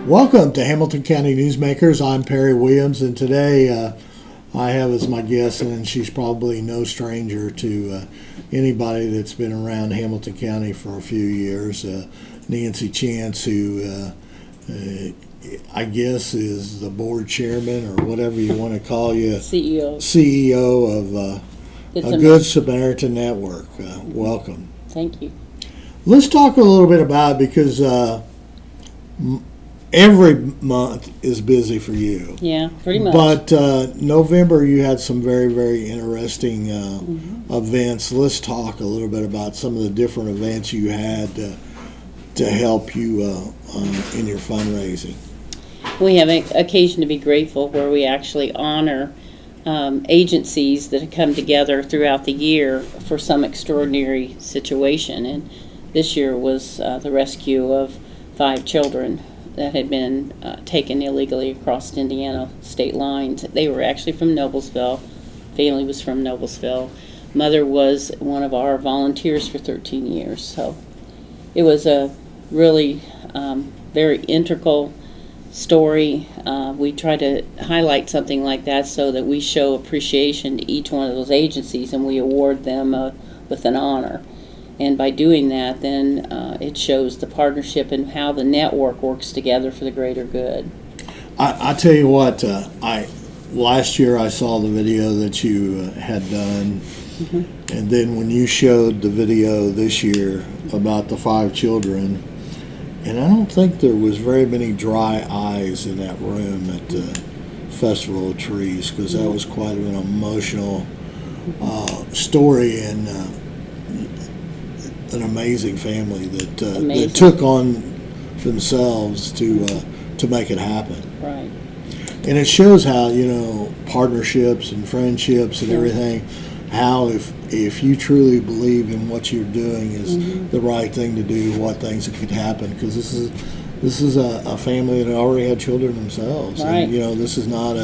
Welcome to Hamilton County Newsmakers. I'm Perry Williams, and today I have as my guest, and she's probably no stranger to anybody that's been around Hamilton County for a few years, Nancy Chance, who I guess is the board chairman or whatever you want to call you, CEO of a Good Samaritan Network. Welcome. Thank you. Let's talk a little bit about it because every month is busy for you. Yeah, pretty much. But November, you had some very, very interesting events. Let's talk a little bit about some of the different events you had to help you in your fundraising. We have an occasion to be grateful where we actually honor agencies that have come together throughout the year for some extraordinary situation. And this year was the rescue of 5 children that had been taken illegally across Indiana state lines. They were actually from Noblesville. Family was from Noblesville. Mother was one of our volunteers for 13 years. So it was a really very integral story. We try to highlight something like that so that we show appreciation to each one of those agencies and we award them with an honor. And by doing that, then it shows the partnership and how the network works together for the greater good. I tell you what, last year I saw the video that you had done, and then when you showed the video this year about the 5 children, and I don't think there was very many dry eyes in that room at the Festival of Trees, because that was quite an emotional story, and an amazing family that took on themselves to make it happen. Right. And it shows how, partnerships and friendships and everything, how if you truly believe in what you're doing is the right thing to do, what things that could happen, because this is a family that already had children themselves. Right. And this is not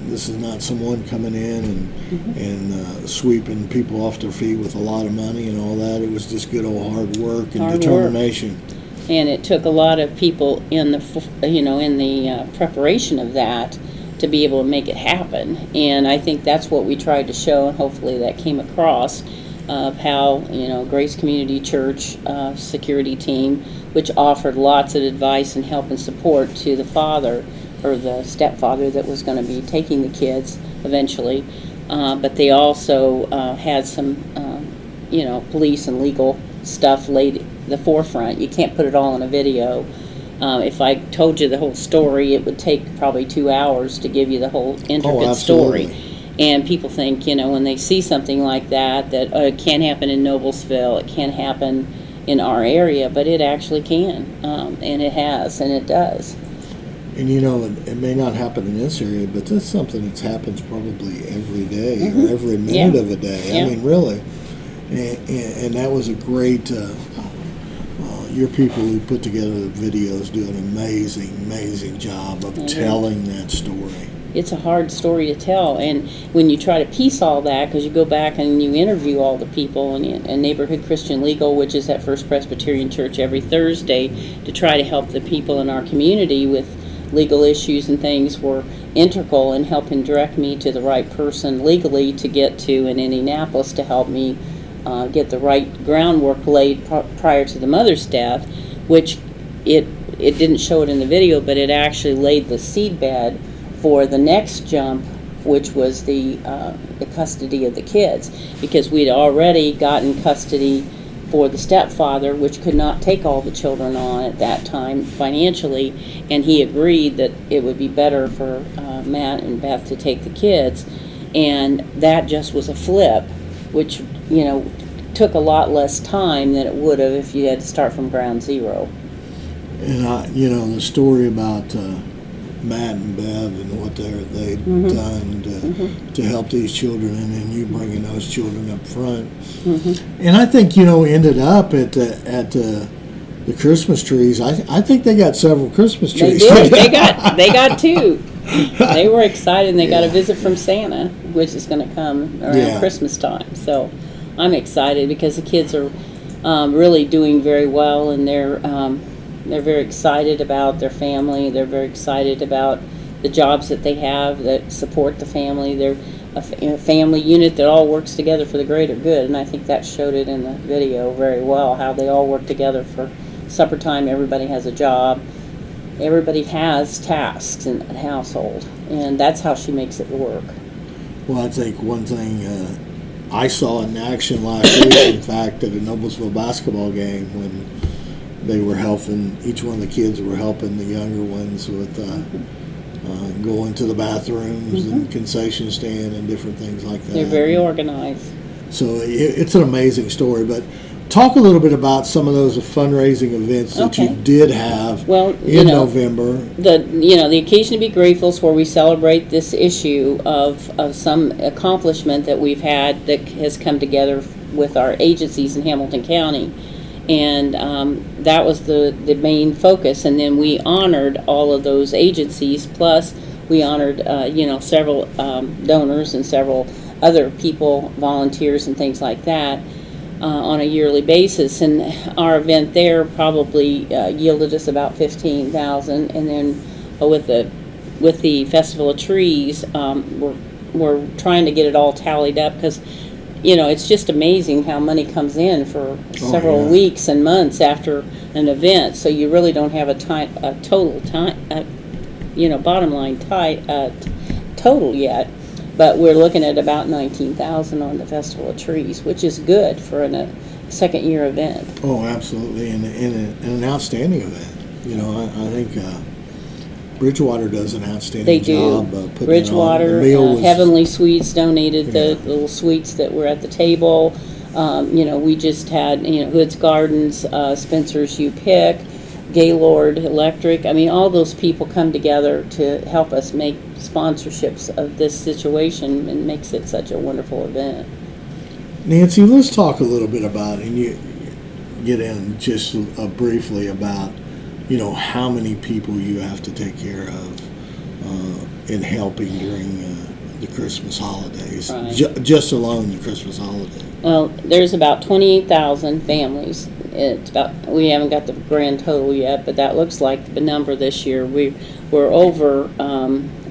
this is not someone coming in and sweeping people off their feet with a lot of money and all that. It was just good old hard work and determination. And it took a lot of people in the preparation of that to be able to make it happen. And I think that's what we tried to show, and hopefully that came across, of how Grace Community Church security team, which offered lots of advice and help and support to the father or the stepfather that was going to be taking the kids eventually, but they also had some police and legal stuff laid at the forefront. You can't put it all in a video. If I told you the whole story, it would take probably 2 hours to give you the whole intricate story. And people think, when they see something like that it can't happen in Noblesville, it can't happen in our area, but it actually can, and it has, and it does. And it may not happen in this area, but that's something that happens probably every day or every minute of a day. Yeah. I mean, really. And that was a great, your people who put together the videos do an amazing job of telling that story. It's a hard story to tell, and when you try to piece all that, because you go back and you interview all the people, and Neighborhood Christian Legal, which is at First Presbyterian Church every Thursday, to try to help the people in our community with legal issues and things, were integral in helping direct me to the right person legally to get to in Indianapolis to help me get the right groundwork laid prior to the mother's death, which it didn't show it in the video, but it actually laid the seedbed for the next jump, which was the custody of the kids, because we'd already gotten custody for the stepfather, which could not take all the children on at that time financially, and he agreed that it would be better for Matt and Beth to take the kids, and that just was a flip, which took a lot less time than it would have if you had to start from ground zero. And the story about Matt and Bev and what they've done to help these children, and then you bringing those children up front. And I think ended up at the Christmas trees. I think they got several Christmas trees. They did. they got 2. They were excited, and they got a visit from Santa, which is going to come around Christmas time. So I'm excited because the kids are really doing very well, and they're They're very excited about their family. They're very excited about the jobs that they have that support the family. They're a family unit that all works together for the greater good, and I think that showed it in the video very well, how they all work together for supper time. Everybody has a job. Everybody has tasks in the household, and that's how she makes it work. Well, I think one thing I saw in action last week, in fact, at a Noblesville basketball game when they were helping, each one of the kids were helping the younger ones with going to the bathrooms and concession stand and different things like that. They're very organized. So it's an amazing story. But talk a little bit about some of those fundraising events that you did have in November. The Occasion to Be Grateful is where we celebrate this issue of some accomplishment that we've had that has come together with our agencies in Hamilton County. And that was the main focus. And then we honored all of those agencies, plus we honored several donors and several other people, volunteers and things like that, on a yearly basis. And our event there probably yielded us about $15,000. And then with the Festival of Trees, we're trying to get it all tallied up, because it's just amazing how money comes in for several weeks and months after an event. So you really don't have a total bottom line total yet. But we're looking at about $19,000 on the Festival of Trees, which is good for a second-year event. Oh, absolutely, and an outstanding event. I think Bridgewater does an outstanding job. Putting Bridgewater, it on. Heavenly Sweets donated the little sweets that were at the table. We just had Hood's Gardens, Spencer's You Pick, Gaylord Electric. I mean, all those people come together to help us make sponsorships of this situation, and makes it such a wonderful event. Nancy, let's talk a little bit about, and you get in just briefly about how many people you have to take care of in helping during the Christmas holidays, right. Just alone the Christmas holiday. Well, there's about 28,000 families. We haven't got the grand total yet, but that looks like the number this year. We're over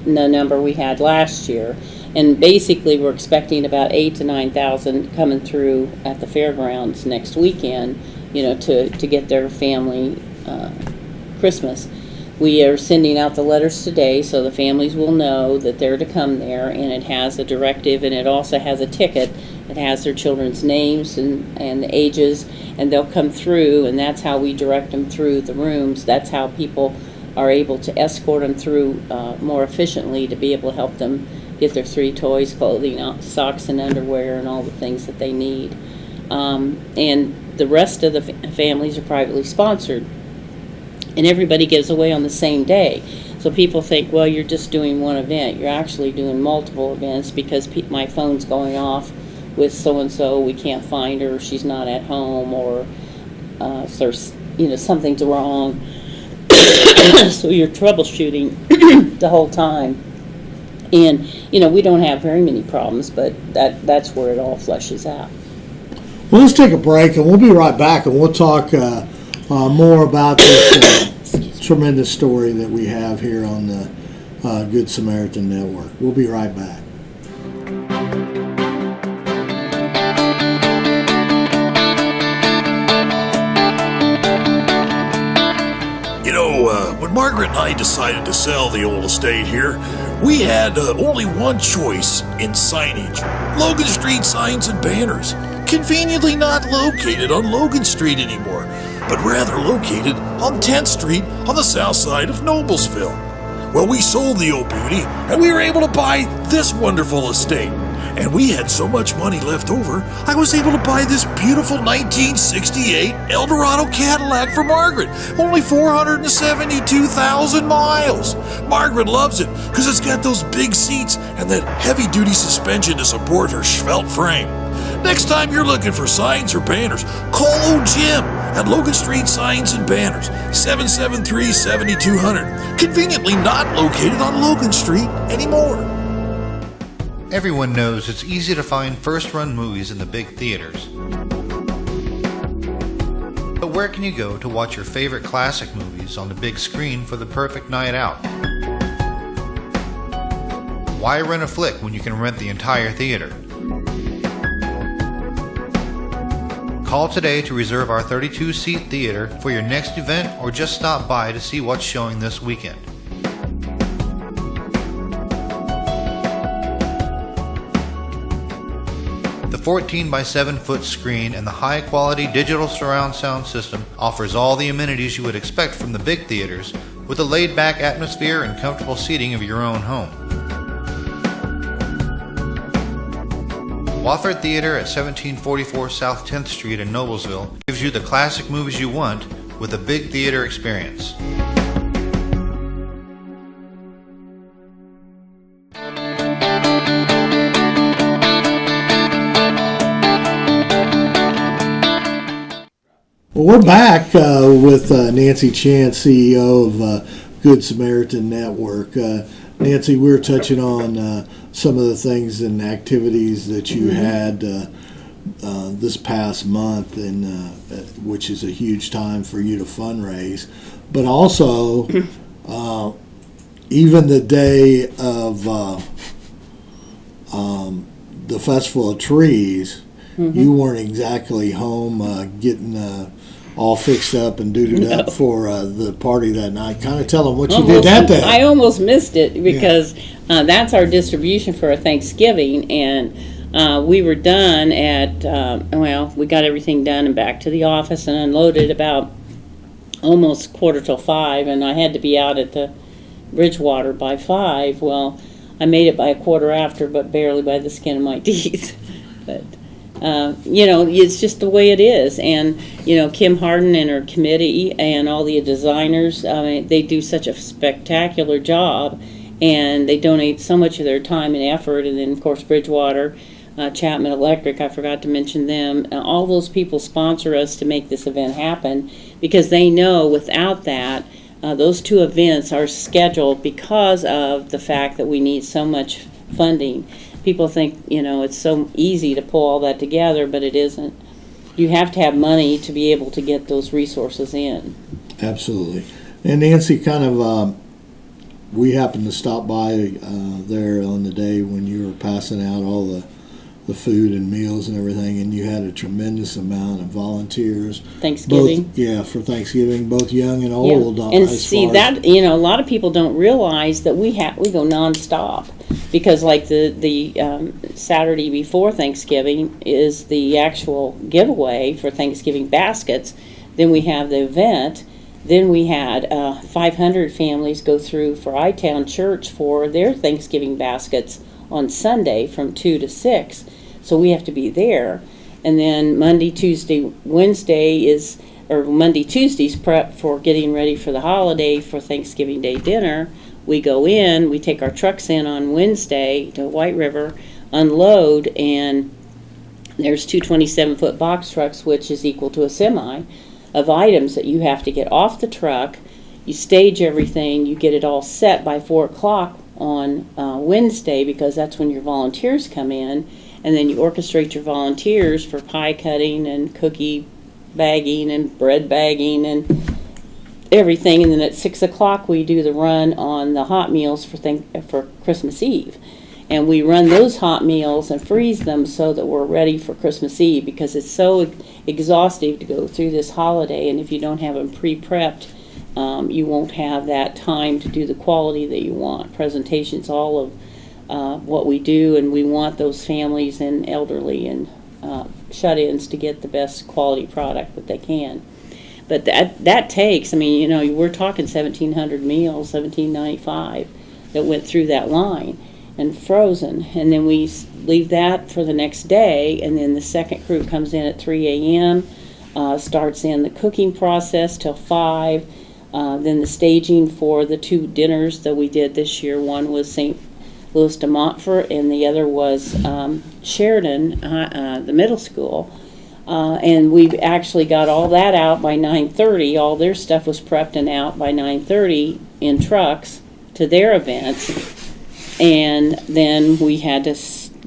the number we had last year, and basically we're expecting about 8,000 to 9,000 coming through at the fairgrounds next weekend, to get their family Christmas. We are sending out the letters today so the families will know that they're to come there, and it has a directive, and it also has a ticket that has their children's names and the ages, and they'll come through, and that's how we direct them through the rooms. That's how people are able to escort them through more efficiently, to be able to help them get their 3 toys, clothing, socks and underwear, and all the things that they need. And the rest of the families are privately sponsored. And everybody gives away on the same day. So people think, well, you're just doing one event. You're actually doing multiple events, because my phone's going off with so-and-so, we can't find her, she's not at home, or there's, something's wrong. So you're troubleshooting the whole time. And, we don't have very many problems, but that's where it all fleshes out. Well, let's take a break, and we'll be right back, and we'll talk more about this tremendous story that we have here on the Good Samaritan Network. We'll be right back. When Margaret and I decided to sell the old estate here, we had only one choice in signage: Logan Street Signs and Banners. Conveniently not located on Logan Street anymore, but rather located on 10th Street on the south side of Noblesville. Well, we sold the old beauty, and we were able to buy this wonderful estate. And we had so much money left over, I was able to buy this beautiful 1968 Eldorado Cadillac for Margaret. Only 472,000 miles. Margaret loves it because it's got those big seats and that heavy-duty suspension to support her svelte frame. Next time you're looking for signs or banners, call old Jim at Logan Street Signs and Banners, 773-7200. Conveniently not located on Logan Street anymore. Everyone knows it's easy to find first-run movies in the big theaters. But where can you go to watch your favorite classic movies on the big screen for the perfect night out? Why rent a flick when you can rent the entire theater? Call today to reserve our 32-seat theater for your next event, or just stop by to see what's showing this weekend. The 14 by 7 foot screen and the high quality digital surround sound system offers all the amenities you would expect from the big theaters, with a laid back atmosphere and comfortable seating of your own home. Wofford Theater at 1744 South 10th Street in Noblesville gives you the classic movies you want with a big theater experience. Well, we're back with Nancy Chance, CEO of Good Samaritan Network. Nancy, we were touching on some of the things and activities that you had this past month, and which is a huge time for you to fundraise. But also, even the day of the Festival of Trees, you weren't exactly home getting all fixed up and duded up for the party that night. Kind of tell them what you did that day. I almost missed it because that's our distribution for Thanksgiving, and we were done at, we got everything done and back to the office and unloaded about almost 4:45, and I had to be out at the Bridgewater by 5. Well, I made it by a quarter after, but barely by the skin of my teeth. But it's just the way it is. And, Kim Harden and her committee and all the designers, they do such a spectacular job, and they donate so much of their time and effort. And then, of course, Bridgewater, Chapman Electric, I forgot to mention them. All those people sponsor us to make this event happen, because they know without that, those two events are scheduled because of the fact that we need so much funding. People think, it's so easy to pull all that together, but it isn't. You have to have money to be able to get those resources in. Absolutely. And Nancy, we happened to stop by there on the day when you were passing out all the food and meals and everything, and you had a tremendous amount of volunteers. Thanksgiving. For Thanksgiving, both young and old. Yeah. And see that, a lot of people don't realize that we go nonstop, because like the Saturday before Thanksgiving is the actual giveaway for Thanksgiving baskets. Then we have the event. Then we had 500 families go through for I-Town Church for their Thanksgiving baskets on Sunday from 2 to 6. So we have to be there. And then Monday, Tuesday, Wednesday's prep for getting ready for the holiday for Thanksgiving Day dinner. We go in, we take our trucks in on Wednesday to White River, unload, and there's two 27-foot box trucks, which is equal to a semi, of items that you have to get off the truck. You stage everything, you get it all set by 4 o'clock on Wednesday, because that's when your volunteers come in, and then you orchestrate your volunteers for pie cutting and cookie bagging and bread bagging and everything. And then at 6 o'clock we do the run on the hot meals for Christmas Eve, and we run those hot meals and freeze them so that we're ready for Christmas Eve, because it's so exhaustive to go through this holiday, and if you don't have them pre-prepped, you won't have that time to do the quality that you want. Presentations, all of what we do, and we want those families and elderly and shut-ins to get the best quality product that they can. But that takes, we're talking 1,700 meals, $17.95 that went through that line and frozen. And then we leave that for the next day, and then the second crew comes in at 3 a.m., starts in the cooking process till 5. Then the staging for the two dinners that we did this year. One was St. Louis de Montfort, and the other was Sheridan, the middle school. And we actually got all that out by 9:30. All their stuff was prepped and out by 9:30 in trucks to their events. And then we had to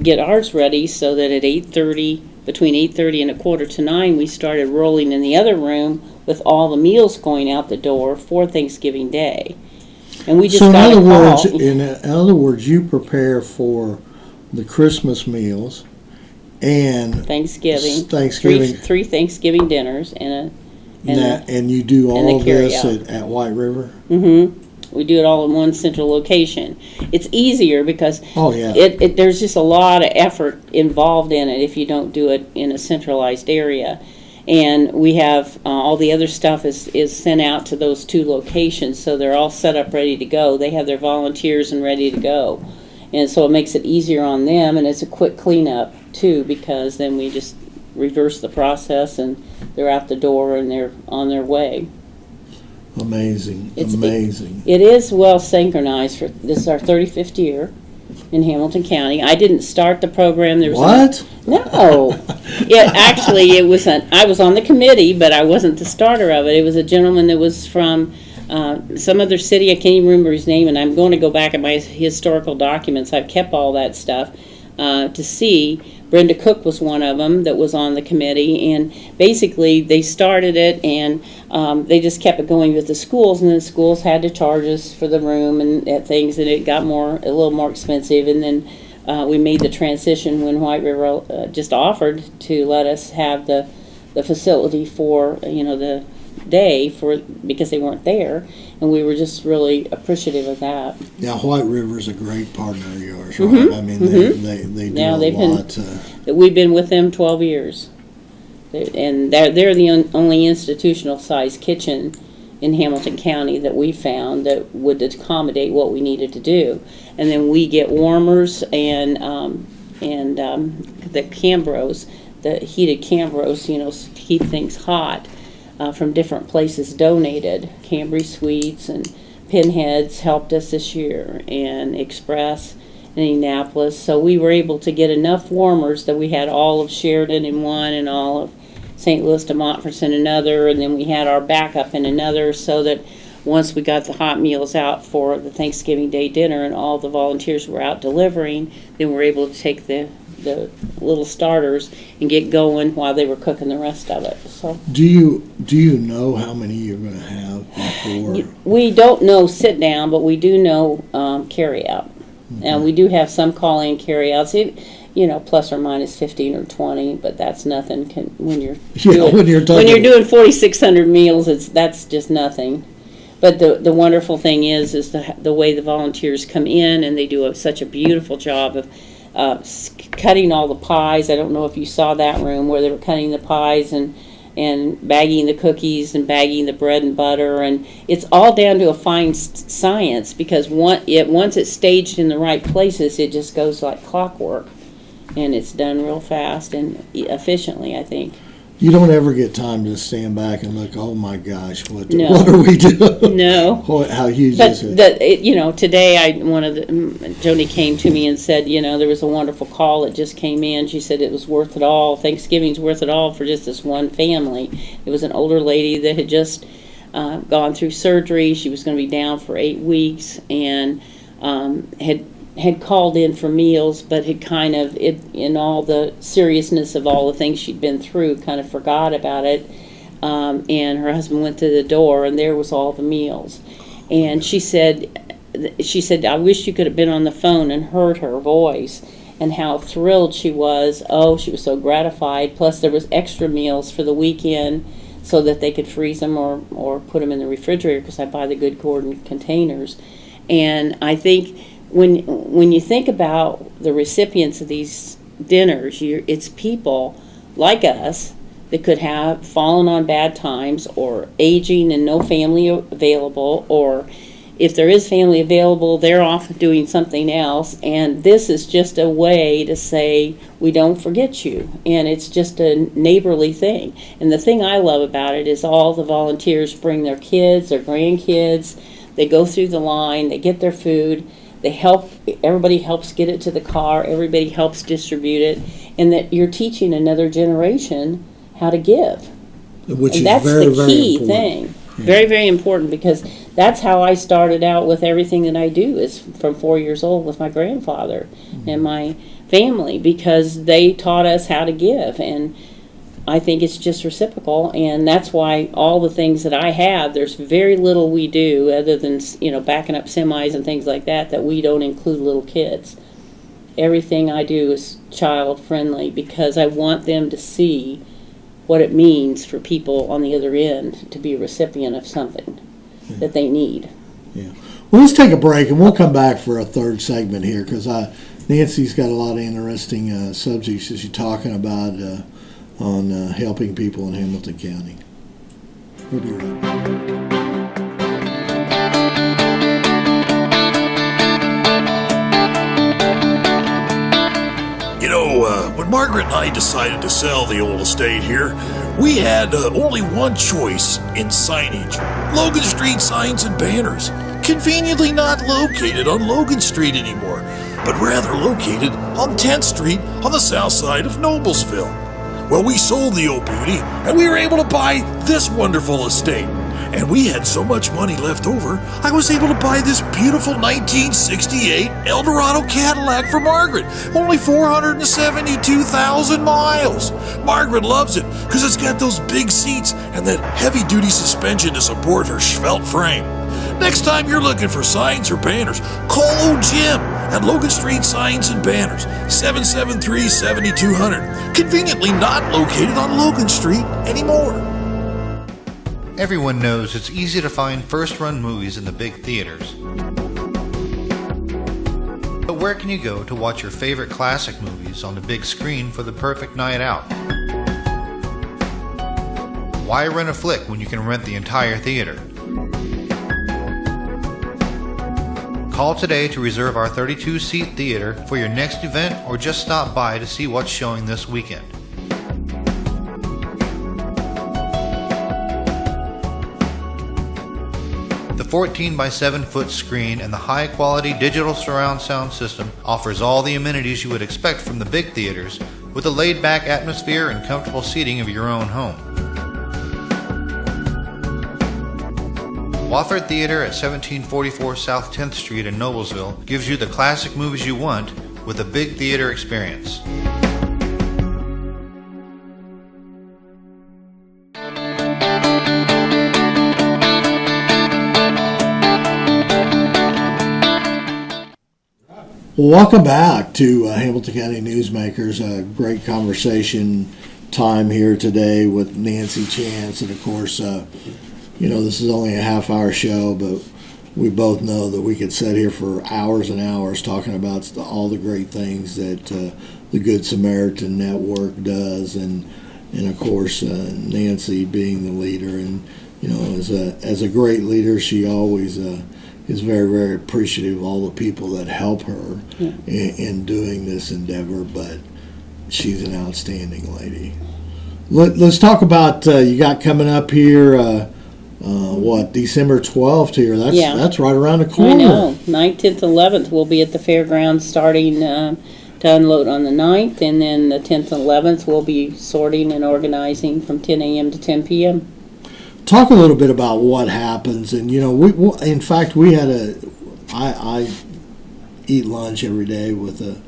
get ours ready so that at 8:30 between 8:30 and 8:45, we started rolling in the other room with all the meals going out the door for Thanksgiving Day. And we just So got a call. in other words, you prepare for the Christmas meals and Thanksgiving. Three Thanksgiving dinners and you do and the all this carryout. at White River. We do it all in one central location. It's easier because Oh yeah. there's just a lot of effort involved in it if you don't do it in a centralized area. And we have all the other stuff is sent out to those two locations, so they're all set up ready to go. They have their volunteers and ready to go. And so it makes it easier on them, and it's a quick cleanup too, because then we just reverse the process and they're out the door and they're on their way. Amazing. It is well synchronized. This is our 35th year in Hamilton County. I didn't start the program. There was What? No. I was on the committee, but I wasn't the starter of it. It was a gentleman that was from some other city. I can't even remember his name, and I'm going to go back at my historical documents. I've kept all that stuff to see. Brenda Cook was one of them that was on the committee, and basically they started it, and they just kept it going with the schools, and then the schools had to charge us for the room and things, and it got a little more expensive, and then we made the transition when White River just offered to let us have the facility for the day because they weren't there, and we were just really appreciative of that. Yeah, White River's a great partner of yours, right? I mean, they do a lot. We've been with them 12 years, and they're the only institutional sized kitchen in Hamilton County that we found that would accommodate what we needed to do. And then we get warmers and the Cambros, the heated Cambros, to keep things hot. From different places donated. Cambry Sweets and Pinheads helped us this year, and Express in Indianapolis. So we were able to get enough warmers that we had all of Sheridan in one and all of St. Louis to Montfort in another, and then we had our backup in another, so that once we got the hot meals out for the Thanksgiving Day dinner and all the volunteers were out delivering, then we were able to take the little starters and get going while they were cooking the rest of it. So Do you know how many you're going to have before? we don't know sit down, but we do know carry out, and we do have some call in carry outs. Plus or minus 15 or 20, but that's nothing when you're when you're doing 4,600 meals. That's just nothing. But the wonderful thing is the way the volunteers come in, and they do such a beautiful job of cutting all the pies. I don't know if you saw that room where they were cutting the pies and bagging the cookies and bagging the bread and butter, and it's all down to a fine science, because once it's staged in the right places, it just goes like clockwork, and it's done real fast and efficiently, I think. You don't ever get time to stand back and look, oh my gosh, what No. are we doing? No. How huge But is it? today Joni came to me and said, there was a wonderful call that just came in. She said it was worth it all. Thanksgiving's worth it all for just this one family. It was an older lady that had just gone through surgery. She was going to be down for 8 weeks, and had called in for meals, but had kind of, in all the seriousness of all the things she'd been through, kind of forgot about it. And her husband went to the door, and there was all the meals. And she said, I wish you could have been on the phone and heard her voice and how thrilled she was. Oh, she was so gratified. Plus there was extra meals for the weekend so that they could freeze them or put them in the refrigerator, because I buy the Good Gordon containers. And I think when you think about the recipients of these dinners, it's people like us that could have fallen on bad times, or aging and no family available, or if there is family available, they're off doing something else, and this is just a way to say we don't forget you, and it's just a neighborly thing. And the thing I love about it is all the volunteers bring their kids, their grandkids, they go through the line, they get their food, they help, everybody helps get it to the car, everybody helps distribute it, and that you're teaching another generation how to give. Which and is that's very, the very key important. thing. Yeah. Very, very important, because that's how I started out with everything that I do, is from 4 years old with my grandfather. And my family because they taught us how to give, and I think it's just reciprocal, and that's why all the things that I have, there's very little we do other than, backing up semis and things like that we don't include little kids. Everything I do is child friendly because I want them to see what it means for people on the other end to be a recipient of something that they need. Yeah. Well, let's take a break, and we'll come back for a third segment here because Nancy's got a lot of interesting subjects that she's talking about on helping people in Hamilton County. We'll be right back. When Margaret and I decided to sell the old estate here, we had only one choice in signage. Logan Street signs and banners. Conveniently not located on Logan Street anymore, but rather located on 10th Street on the south side of Noblesville. Well, we sold the old beauty, and we were able to buy this wonderful estate. And we had so much money left over, I was able to buy this beautiful 1968 Eldorado Cadillac for Margaret. Only 472,000 miles. Margaret loves it because it's got those big seats and that heavy-duty suspension to support her svelte frame. Next time you're looking for signs or banners, call old Jim at Logan Street Signs and Banners, 773-7200. Conveniently not located on Logan Street anymore. Everyone knows it's easy to find first-run movies in the big theaters. But where can you go to watch your favorite classic movies on the big screen for the perfect night out? Why rent a flick when you can rent the entire theater? Call today to reserve our 32-seat theater for your next event or just stop by to see what's showing this weekend. The 14 by 7 foot screen and the high quality digital surround sound system offers all the amenities you would expect from the big theaters with a laid back atmosphere and comfortable seating of your own home. Wofford Theater at 1744 South 10th Street in Noblesville gives you the classic movies you want with a big theater experience. Well, welcome back to Hamilton County Newsmakers. A great conversation time here today with Nancy Chance, and of course, this is only a half-hour show, but we both know that we could sit here for hours and hours talking about all the great things that the Good Samaritan Network does, and of course, Nancy being the leader, and as a great leader, she always is very, very appreciative of all the people that help her in doing this endeavor, but she's an outstanding lady. Let's talk about you got coming up here, December 12th here. That's right around the corner. I know. 9th, 10th, 11th we'll be at the fairgrounds starting to unload on the 9th, and then the 10th and 11th we'll be sorting and organizing from 10 a.m. to 10 p.m. Talk a little bit about what happens, and in fact we had I eat lunch every day with a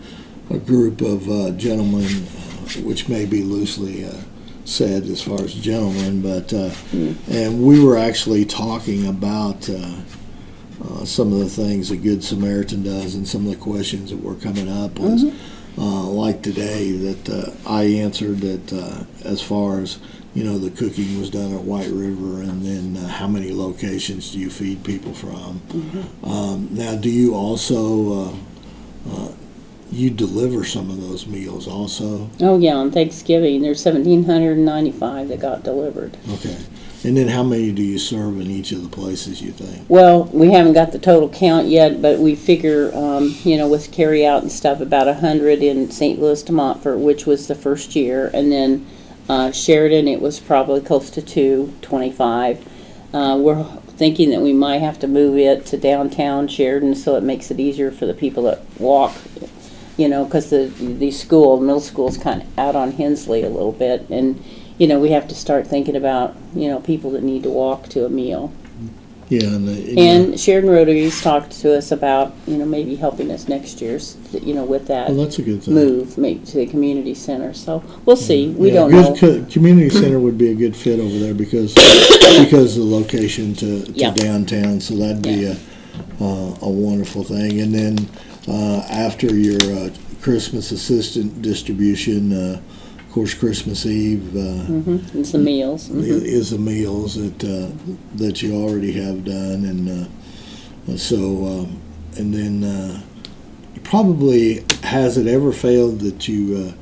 group of gentlemen, which may be loosely said as far as gentlemen, but and we were actually talking about some of the things that Good Samaritan does, and some of the questions that were coming up was like today that I answered that as far as the cooking was done at White River, and then how many locations do you feed people from? Now, do you also you deliver some of those meals also? Oh yeah, on Thanksgiving there's 1,795 that got delivered. Okay, and then how many do you serve in each of the places, you think? Well, we haven't got the total count yet, but we figure with carry out and stuff about 100 in St. Louis to Montfort, which was the first year, and then Sheridan, it was probably close to 225. We're thinking that we might have to move it to downtown Sheridan so it makes it easier for the people that walk, because the middle school is kind of out on Hensley a little bit, and we have to start thinking about people that need to walk to a meal. Yeah, And Sheridan Rotary's talked to us about, maybe helping us next year's, with that well, that's a good thing. move, maybe to the community center. So we'll see. We Yeah, don't know. Community center would be a good fit over there because of the location to Yeah. downtown. So that'd be a wonderful thing. And then after your Christmas assistant distribution, of course, Christmas Eve It's the meals. is the meals that you already have done, and and then probably has it ever failed that you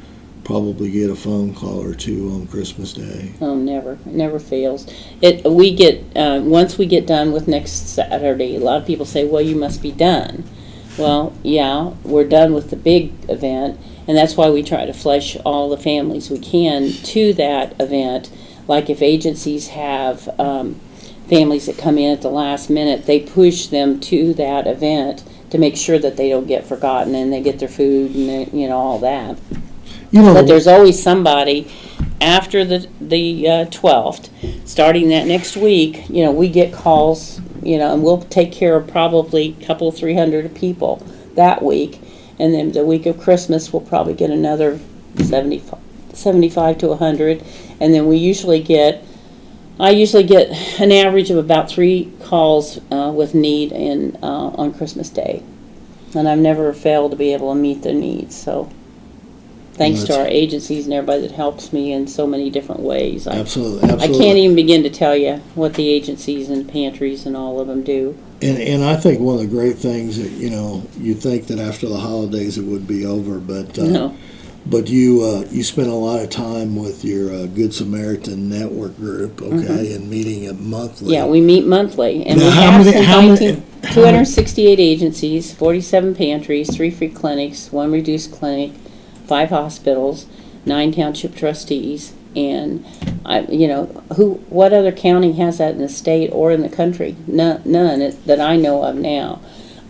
probably get a phone call or two on Christmas Day? Oh, never. It never fails. We get, once we get done with next Saturday, a lot of people say, well, you must be done. Well, yeah, we're done with the big event, and that's why we try to flush all the families we can to that event. Like if agencies have families that come in at the last minute, they push them to that event to make sure that they don't get forgotten and they get their food and all that. But there's always somebody after the 12th, starting that next week. We get calls, and we'll take care of probably a couple, 300 people that week. And then the week of Christmas, we'll probably get another 75 to 100. And then I usually get an average of about 3 calls with need on Christmas Day. And I've never failed to be able to meet their needs. So thanks to our agencies and everybody that helps me in so many different ways. Absolutely. I can't even begin to tell you what the agencies and pantries and all of them do. And I think one of the great things that you think that after the holidays it would be over, but No. But you spend a lot of time with your Good Samaritan Network group, okay, and meeting it monthly. Yeah, we meet monthly, and Now, we how have many- how many- 268 agencies, 47 pantries, 3 free clinics, 1 reduced clinic, 5 hospitals, 9 township trustees, and what other county has that in the state or in the country? None that I know of now.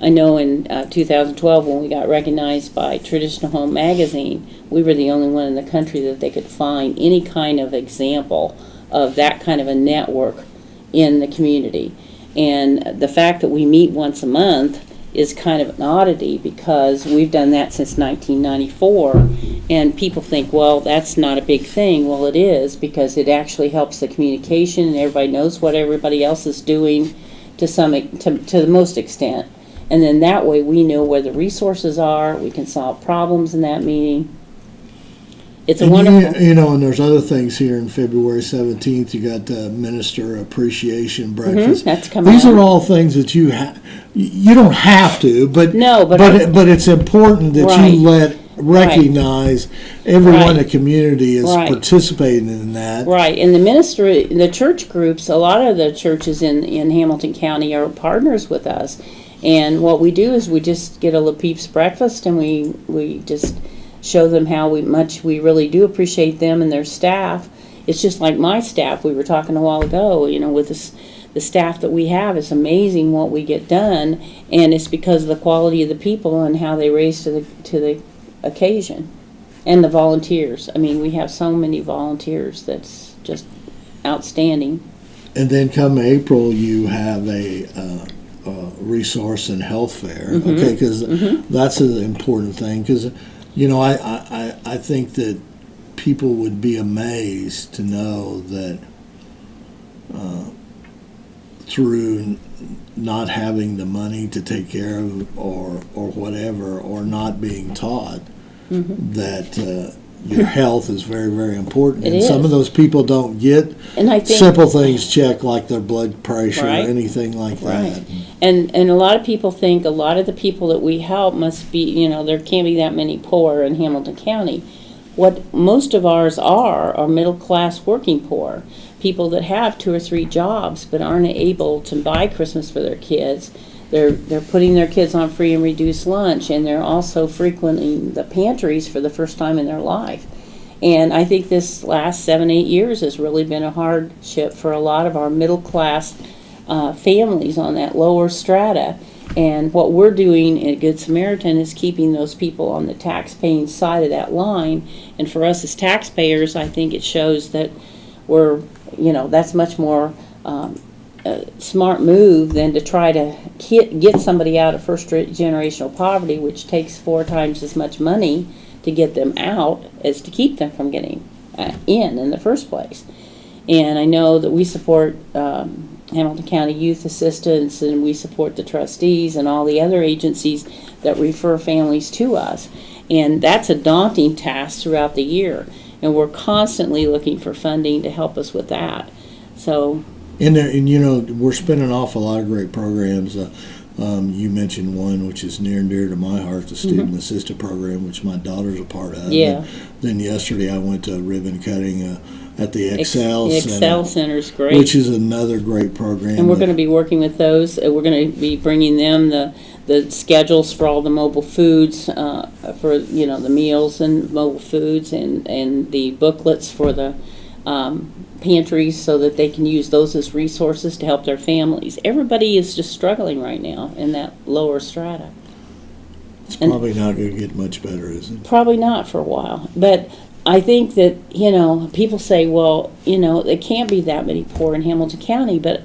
I know in 2012 when we got recognized by Traditional Home Magazine, we were the only one in the country that they could find any kind of example of that kind of a network in the community. And the fact that we meet once a month is kind of an oddity because we've done that since 1994, and people think, well, that's not a big thing. Well, it is, because it actually helps the communication and everybody knows what everybody else is doing to the most extent. And then that way we know where the resources are, we can solve problems in that meeting. It's a wonderful... And there's other things here in February 17th. You got the Minister Appreciation Breakfast. That's coming These up. are all things that you don't have to, but No, but it's important that Right. you recognize everyone in Right. the community is Right. participating in that. Right, and the church groups, a lot of the churches in Hamilton County are partners with us. And what we do is we just get a La Peeps breakfast, and we just show them how much we really do appreciate them and their staff. It's just like my staff we were talking a while ago, with the staff that we have. It's amazing what we get done, and it's because of the quality of the people and how they raise to the occasion. And the volunteers. I mean, we have so many volunteers that's just outstanding. And then come April, you have a resource and health fair, okay? Because that's an important thing. Because I think that people would be amazed to know that through not having the money to take care of or whatever, or not being taught that your health is very, very important. It And some is. of those people don't get And I think simple things checked, like their blood pressure Right. or anything like Right. that. And a lot of people think a lot of the people that we help must be, there can't be that many poor in Hamilton County. What most of ours are middle class working poor. People that have 2 or 3 jobs but aren't able to buy Christmas for their kids. They're putting their kids on free and reduced lunch, and they're also frequenting the pantries for the first time in their life. And I think this last 7-8 years has really been a hardship for a lot of our middle class families on that lower strata. And what we're doing at Good Samaritan is keeping those people on the tax-paying side of that line. And for us as taxpayers, I think it shows that we're, that's much more smart move than to try to get somebody out of first generational poverty, which takes 4 times as much money to get them out as to keep them from getting in the first place. And I know that we support Hamilton County Youth Assistance, and we support the trustees and all the other agencies that refer families to us. And that's a daunting task throughout the year. And we're constantly looking for funding to help us with that. So, And you know, we're spending an awful lot of great programs. You mentioned one which is near and dear to my heart, the Student Assisted Program, which my daughter's a part of. Yeah. And then yesterday I went to ribbon cutting at the Excel the Center. Excel Center's great. Which is another great program. And we're going to be working with those. We're going to be bringing them the schedules for all the mobile foods, for the meals and mobile foods, and the booklets for the pantries, so that they can use those as resources to help their families. Everybody is just struggling right now in that lower strata. It's probably not going to get much better, is it? Probably not for a while. But I think that, people say, well, there can't be that many poor in Hamilton County, but,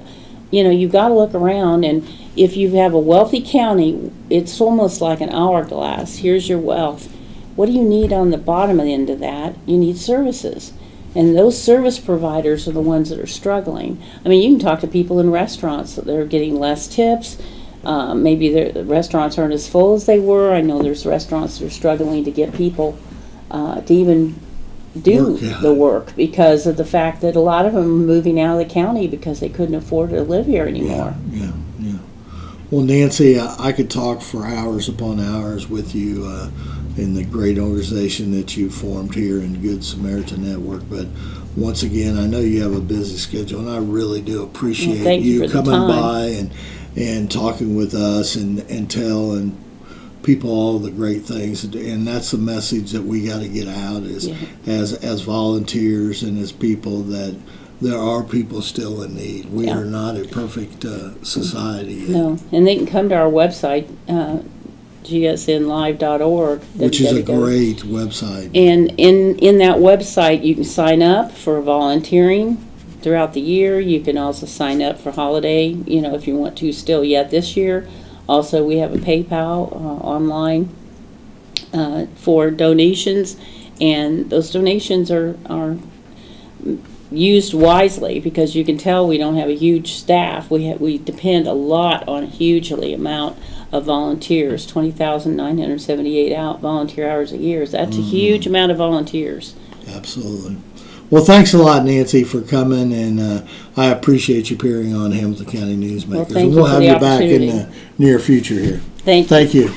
you've got to look around, and if you have a wealthy county, it's almost like an hourglass. Here's your wealth. What do you need on the bottom end of that? You need services. And those service providers are the ones that are struggling. I mean, you can talk to people in restaurants that they're getting less tips. Maybe the restaurants aren't as full as they were. I know there's restaurants that are struggling to get people to even do the work because of the fact that a lot of them are moving out of the county because they couldn't afford to live here anymore. Yeah. Well, Nancy, I could talk for hours upon hours with you in the great organization that you formed here in Good Samaritan Network, but once again, I know you have a busy schedule, and I really do appreciate thank you for the coming time. by and talking with us and telling people all the great things, and that's the message that we got to get out as volunteers and as people, that there are people still in need. We are not a perfect society yet. No, and they can come to our website, gsnlive.org. Which is a great website. And in that website, you can sign up for volunteering throughout the year. You can also sign up for holiday, if you want to still yet this year. Also, we have a PayPal online for donations, and those donations are used wisely, because you can tell we don't have a huge staff. We depend a lot on a hugely amount of volunteers. 20,978 volunteer hours a year. That's a huge amount of volunteers. Absolutely. Well, thanks a lot, Nancy, for coming, and I appreciate you appearing on Hamilton County Newsmakers. Well, thank and we'll you for have the you back in opportunity. the near future here. Thank you. Thank you.